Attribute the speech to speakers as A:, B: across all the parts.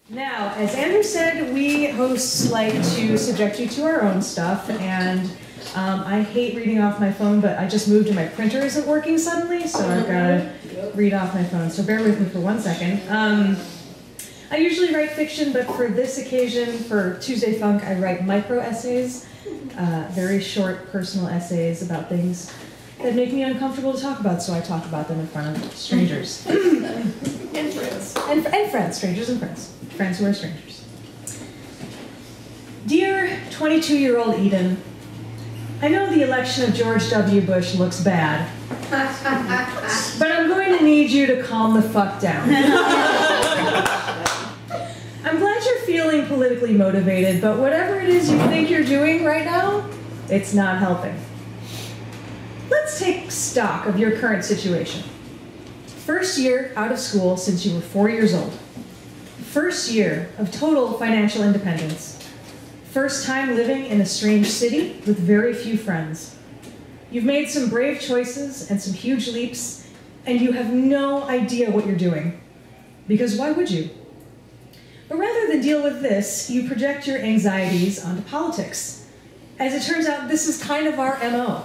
A: Now, as Andrew said, we hosts like to subject you to our own stuff, and I hate reading off my phone, but I just moved and my printer isn't working suddenly, so I've got to read off my phone, so bear with me for 1 second. I usually write fiction, but for this occasion, for Tuesday Funk, I write micro-essays, very short personal essays about things that make me uncomfortable to talk about, so I talk about them in front of strangers.
B: And friends.
A: And friends, strangers and friends. Friends who are strangers. Dear 22-year-old Eden, I know the election of George W. Bush looks bad, but I'm going to need you to calm the fuck down. I'm glad you're feeling politically motivated, but whatever it is you think you're doing right now, it's not helping. Let's take stock of your current situation. First year out of school since you were 4 years old. First year of total financial independence. First time living in a strange city with very few friends. You've made some brave choices and some huge leaps, and you have no idea what you're doing. Because why would you? But rather than deal with this, you project your anxieties onto politics. As it turns out, this is kind of our MO.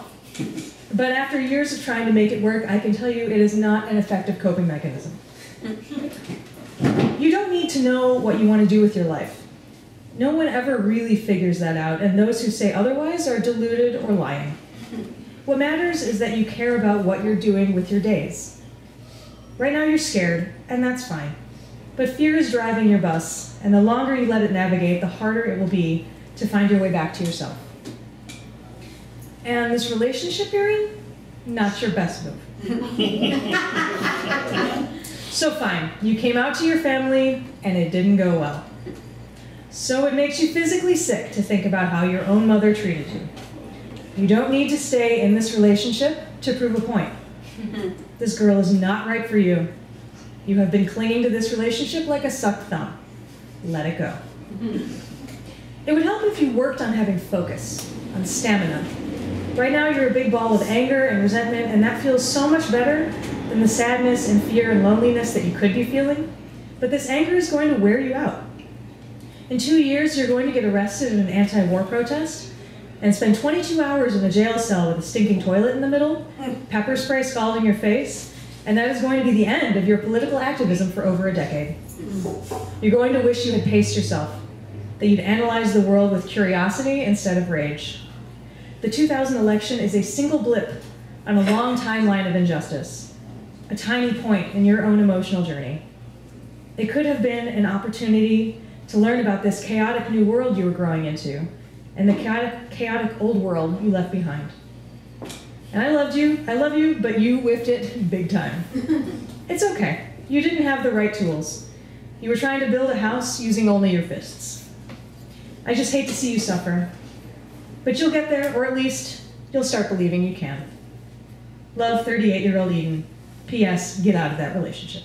A: But after years of trying to make it work, I can tell you it is not an effective coping mechanism. You don't need to know what you want to do with your life. No one ever really figures that out, and those who say otherwise are deluded or lying. What matters is that you care about what you're doing with your days. Right now you're scared, and that's fine. But fear is driving your bus, and the longer you let it navigate, the harder it will be to find your way back to yourself. And this relationship you're in, not your best move. So fine, you came out to your family, and it didn't go well. So it makes you physically sick to think about how your own mother treated you. You don't need to stay in this relationship to prove a point. This girl is not right for you. You have been clinging to this relationship like a sucked thumb. Let it go. It would help if you worked on having focus, on stamina. Right now you're a big ball of anger and resentment, and that feels so much better than the sadness and fear and loneliness that you could be feeling. But this anger is going to wear you out. In 2 years, you're going to get arrested in an anti-war protest and spend 22 hours in a jail cell with a stinking toilet in the middle, pepper spray scalding your face, and that is going to be the end of your political activism for over a decade. You're going to wish you had paced yourself, that you'd analyzed the world with curiosity instead of rage. The 2000 election is a single blip on a long timeline of injustice, a tiny point in your own emotional journey. It could have been an opportunity to learn about this chaotic new world you were growing into, and the chaotic old world you left behind. And I love you, but you whiffed it big time. It's okay, you didn't have the right tools. You were trying to build a house using only your fists. I just hate to see you suffer. But you'll get there, or at least you'll start believing you can. Love, 38-year-old Eden. P.S. Get out of that relationship.